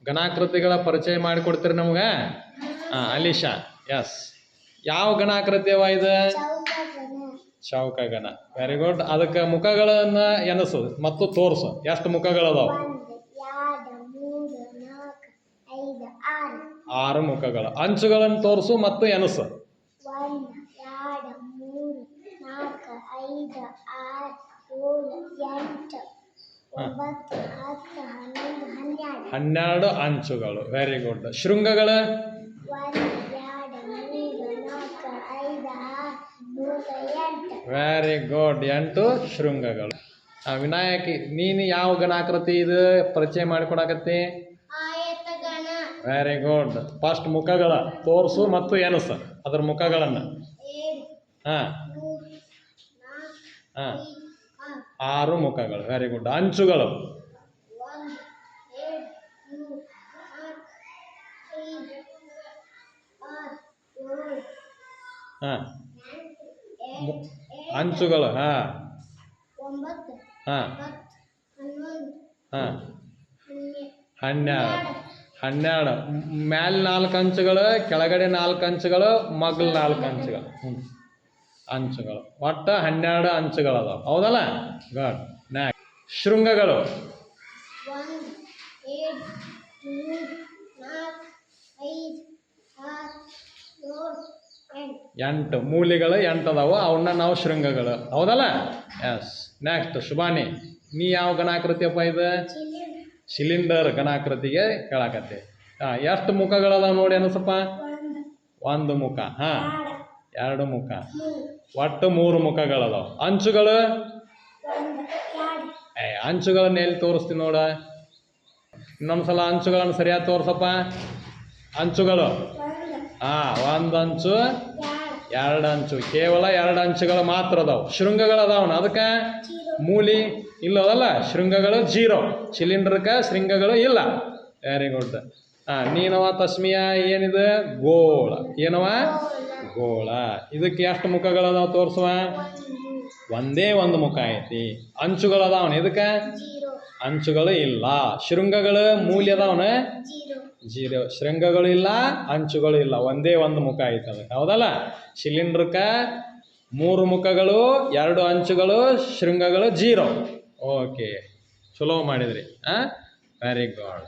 ಘನಾಕೃತಿಗಳ ಪರಿಚಯ ಮಾಡಿಕೊಡ್ತೀರಿ ನಮ್ಗೆ. ಅಲಿಶಾ, ಎಸ್. ಯಾವ ಘನಾಕೃತಿ ಅವ ಇದು? ಚೌಕಗಣ. Very good. ಅದಕ್ಕೆ ಮುಖಗಳನ್ನ ಎನಸು ಮತ್ತು ತೋರಿಸು. ಎಷ್ಟು ಮುಖಗಳದಾವ? 6 ಮುಖಗಳು. ಅಂಚುಗಳನ್ನು ತೋರಿಸು ಮತ್ತು ಎನಸು. 1 2 3 4 5 6 7 8 9 10 11 ಅಂಚುಗಳು. Very good. ಶೃಂಗಗಳು? 1 2 3 4 5 6 7 ವೆರಿ ಗುಡ್. 8 ಶೃಂಗಗಳು. ವಿನಾಯಕಿ, ನೀನು ಯಾವ ಘನಾಕೃತಿ ಇದು ಪರಿಚಯ ಮಾಡಿಕೊಡಕತ್ತಿ? ಆಯತಗಣ. Very good. ಫಸ್ಟ್ ಮುಖಗಳ ತೋರಿಸು ಮತ್ತು ಎನಸು ಅದರ ಮುಖಗಳನ್ನು. 6 ಮುಖಗಳು. Very good. ಅಂಚುಗಳು? 1 2 3 4 5 6 7 ಅಂಚುಗಳು? 9 10 11 ಮ್ಯಾಲೆ 4 ಅಂಚುಗಳು, ಕೆಳಗಡೆ 4 ಅಂಚುಗಳು, ಮಗ್ಲು 4 ಅಂಚುಗಳು. ಅಂಚುಗಳು ಒಟ್ಟು 12 ಅಂಚುಗಳು ಅದಾವ. ಹೌದಲ್ಲ? ಗುಡ್. ನೆಕ್ಸ್ಟ್ ಶೃಂಗಗಳು? 1 2 3 4 5 6 7 8 ಮೂಲಿಗಳು 8 ಅದಾವ. ಅವನ್ನ ನಾವು ಶೃಂಗಗಳು. ಹೌದಲ್ಲ? ಎಸ್. ನೆಕ್ಸ್ಟ್ ಶುಭಾನಿ, ನೀ ಯಾವ ಘನಾಕೃತಿಯಪ್ಪ ಇದು? ಸಿಲಿಂಡರ್ ಘನಾಕೃತಿಗೆ ಕೇಳಾಕತ್ತೆ. ಎಷ್ಟು ಮುಖಗಳದಾವ ನೋಡಿ ಅನಸಪ್ಪ? 1 ಮುಖ. 2 ಮುಖ. ಒಟ್ಟು 3 ಮುಖಗಳದಾವ. ಅಂಚುಗಳು? ಅಂಚುಗಳನ್ನ ಎಲ್ಲಿ ತೋರಿಸ್ತೀನಿ ನೋಡ. ಇನ್ನೊಂದ್ಸಲ ಅಂಚುಗಳನ್ನು ಸರಿಯಾಗಿ ತೋರ್ಸಪ್ಪ. ಅಂಚುಗಳು? 1 ಅಂಚು, 2 ಅಂಚು. ಕೇವಲ 2 ಅಂಚುಗಳು ಮಾತ್ರ ಅದಾವ. ಶೃಂಗಗಳು ಅದಾವನ ಅದಕ್ಕೆ ಮೂಲಿ ಇಲ್ಲದಲ್ಲ. ಶೃಂಗಗಳು 0. ಸಿಲಿಂಡರ್ಗೆ ಶೃಂಗಗಳು ಇಲ್ಲ. Very good. ನೀನವ ತಸ್ಮಿಯ ಏನಿದೆ? ಗೋಳ. ಏನವ? ಗೋಳ. ಇದಕ್ಕೆ ಎಷ್ಟು ಮುಖಗಳದಾವ ತೋರಿಸುವ? ಒಂದೇ 1 ಮುಖ ಐತಿ. ಅಂಚುಗಳದಾವನ ಇದಕ್ಕೆ? ಅಂಚುಗಳು ಇಲ್ಲ. ಶೃಂಗಗಳು ಮೂಲಿ ಅದಾವನ? 0. ಶೃಂಗಗಳು ಇಲ್ಲ, ಅಂಚುಗಳು ಇಲ್ಲ. ಒಂದೇ 1 ಮುಖ ಐತೆ ಅದಕ್ಕೆ. ಹೌದಲ್ಲ? ಸಿಲಿಂಡ್ರಕ್ಕೆ 3 ಮುಖಗಳು, 2 ಅಂಚುಗಳು, ಶೃಂಗಗಳು 0. ಓಕೆ, ಚಲೋ ಮಾಡಿದ್ರಿ. Very good.